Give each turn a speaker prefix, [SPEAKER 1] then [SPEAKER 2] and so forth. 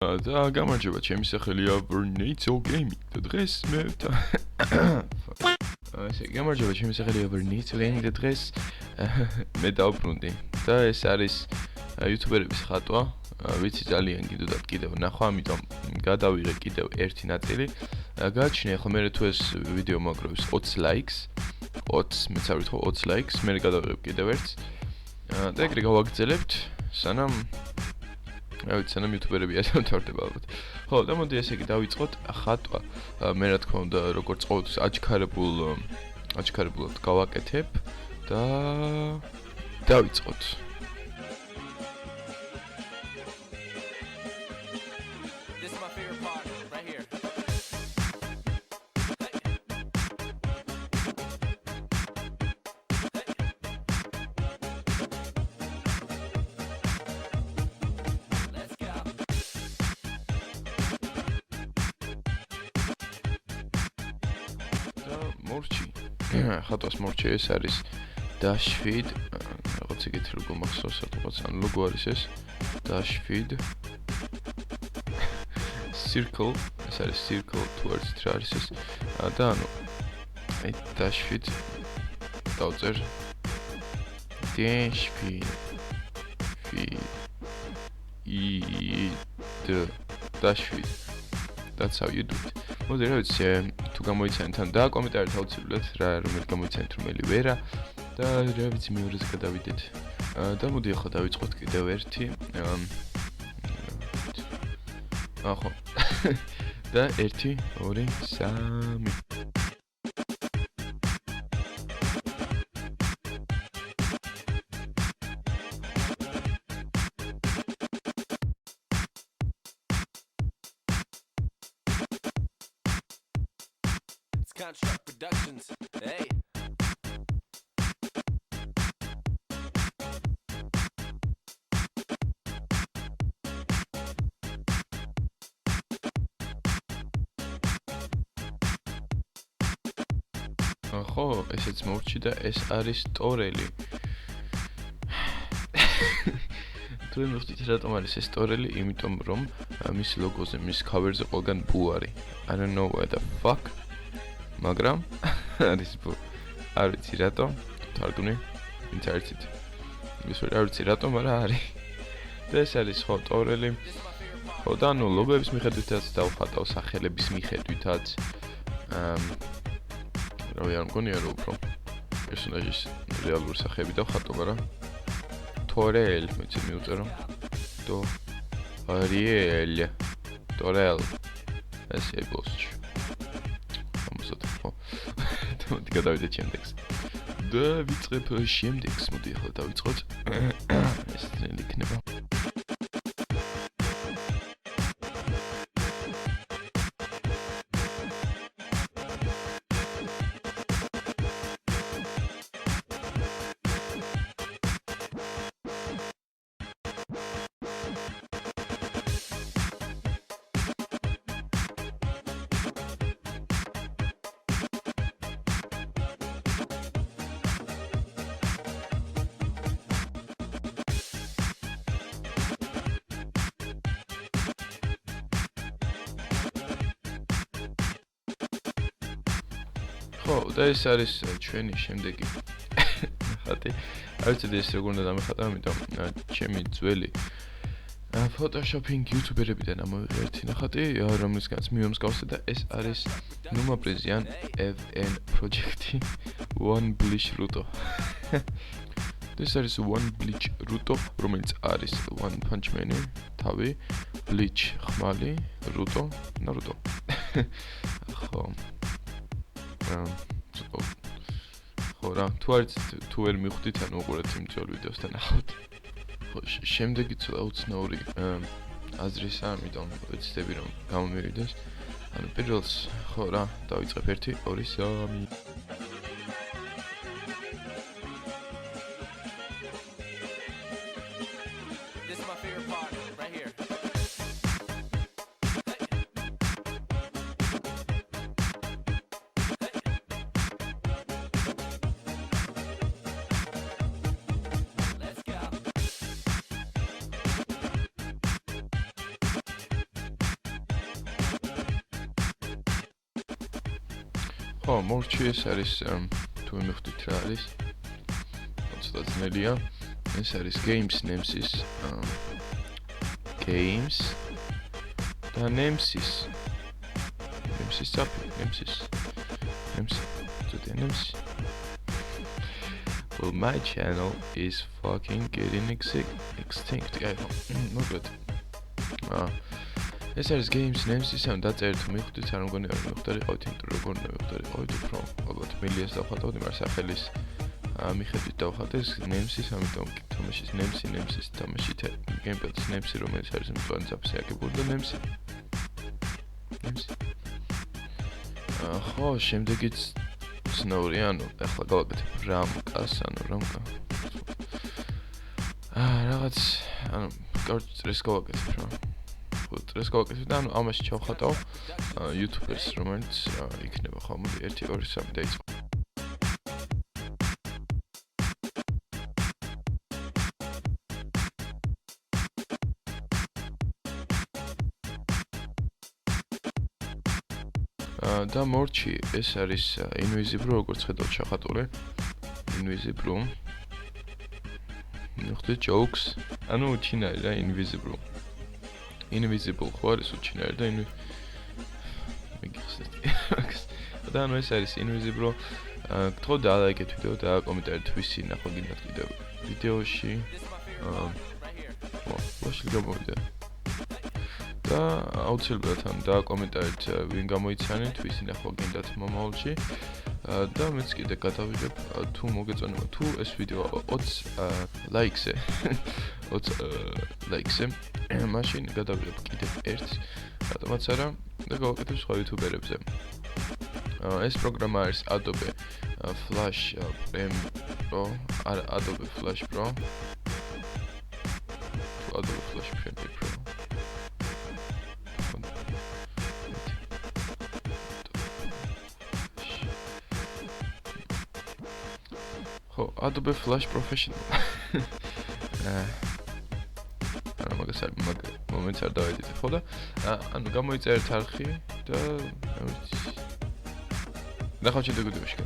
[SPEAKER 1] და გამარჯობა, ჩემი სახელია Vernito Gaming და დღეს მე ესე გამარჯობა, ჩემი სახელია Vernito Gaming და დღეს მე დავბრუნდი და ეს არის YouTuber-ების ხატვა, ვიცი ძალიან გიდოდათ კიდევ ნახვა, ამიტომ გადავიღე კიდევ ერთი ნაწილი. გააჩნია ახლა მე თუ ეს ვიდეო მოგროვებს 20 likes, 20, მეც არ ვიტყო 20 likes, მე გადავიღებ კიდევ ერთს. და ეგრე გავაგრძელებთ, სანამ YouTuber-ები ასე მთავრდება ალბათ. ხო, და მოდი ესე იგი დავიწყოთ ხატვა. მე რა თქმა უნდა, როგორც ყოველთვის აჩქარებულად გავაკეთებ და დავიწყოთ. მორჩი. ხატვას მორჩი ეს არის Dashfeed, რაღაც ეგეთი ლოგო მახსოვს, რაღაც ან ლოგო არის ეს Dashfeed Circle, ეს არის Circle towards რა არის ეს და ანუ აი Dashfeed დავწერ Dashfeed Dashfeed. That's how you do it. მოდი რა ვიცი, თუ გამოიცანეთ ან დააკომენტარეთ აუცილებლად რა რომელიც გამოიცანეთ რომელი ვერა და რა ვიცი მეორეზე გადავიდეთ. და მოდი ახლა დავიწყოთ კიდევ ერთი. ახო. და 1 2 3
[SPEAKER 2] Construct Productions, hey.
[SPEAKER 1] ხო, ესეც მოვჭი და ეს არის ტორელი. თუ მოვხდით რატომ არის ეს ტორელი, იმიტომ რომ მის ლოგოზე, მის cover-ზე ყველგან ბუ არის. I don't know what the fuck. მაგრამ არის ბუ. არ ვიცი რატომ, თარგმნი ინტერნეტით. ის არ ვიცი რატომ, მაგრამ არის. და ეს არის ხო ტორელი. ხო და ანუ ლოგოების მიხედვითაც დავხატავ, სახელების მიხედვითაც. რავი არ მგონია რომ უფრო პერსონაჟის რეალური სახეები დავხატო, მაგრამ ტორელ მეც მიუწერო. ტორიელ. ტორელ. ესე ბოსჩ. მოდი გადავიდეთ შემდეგს. და ვიწყებ შემდეგს, მოდი ახლა დავიწყოთ. ეს ძნელი იქნება. ხო, და ეს არის ჩვენი შემდეგი ხატი. არ ვიცი ეს როგორ უნდა დამეხატა, ამიტომ ჩემი ძველი Photoshop-ing YouTuber-ებიდან ამოვიღე ერთი ნახატი, რომლისგანაც მიმსგავსე და ეს არის Numa Presian FN Project-ი One Bleach Ruto. ეს არის One Bleach Ruto, რომელიც არის One Punch Man-ი, თავი, Bleach ხმალი, Ruto, Naruto. ხო. ხო რა, თუ ვერ მიხვდით, ანუ უყურეთ იმ ძველ ვიდეოს და ნახავთ. ხო, შემდეგი ცოტა უცნაური აზრისა, ამიტომ ვეცდები რომ გამომივიდეს. ანუ პირველს ხო რა, დავიწყებ 1 2 3
[SPEAKER 2] This is my favorite part, right here. Let's go.
[SPEAKER 1] ხო, მორჩი ეს არის თუ მივხვდით რა არის. ცოტა ძნელია. ეს არის games names-ის games და names-ის წაფი, names-ის Well, my channel is fucking getting extinct. მოკლედ. ეს არის games names-ის ამ დაწერეთ თუ მივხვდით, არ მგონია რომ მივხვდარიყავით, იმიტომ რომ როგორ მივხვდარიყავით, უფრო ალბათ მილიას დავხატავთ, იმარ სახელის მიხედვით დავხატე ეს names-ის, ამიტომ თამაშის names-ის თამაშით gameplay-ის names-ი რომელიც არის მწვანე ძაფზე აგებული და names-ი. ხო, შემდეგიც ცნაური, ანუ ახლა გავაკეთებ RAM-კას, RAM-კა. რაღაც, ანუ წრეს გავაკეთებ რა. წრეს გავაკეთებ და ანუ ამაში ჩავხატავ YouTube-ს, რომელიც იქნება ხო, მოდი 1 2 3 დაიწყო. და მორჩი ეს არის invisible როგორც ხედავთ ჩახატული invisible ნახეთ jokes ანუ უჩინარი რა invisible ხო არის უჩინარი და და ანუ ეს არის invisible გთხოვ დალაიქეთ ვიდეო და კომენტარით ვისი ნახო გინდათ კიდევ ვიდეოში ვაში გამოვიდა და აუცილებლად ამ და კომენტარით ვინ გამოიცანეთ, ვისი ნახვა გინდათ მომავალში და მეც კიდე გადავიღებ თუ მოგეწონება თუ ეს ვიდეო 20 ლაიქზე 20 ლაიქზე მაშინ გადავიღებ კიდევ ერთს რატომაც არა და გავაკეთებ სხვა იუთუბერებზე ეს პროგრამა არის Adobe Flash Pro Adobe Flash Pro Adobe Flash Pro ხო, Adobe Flash Professional. არა მაგას არ მომენტს არ დავედით, ხო და ანუ გამოიწერეთ არხი და ნახავთ შედეგებში.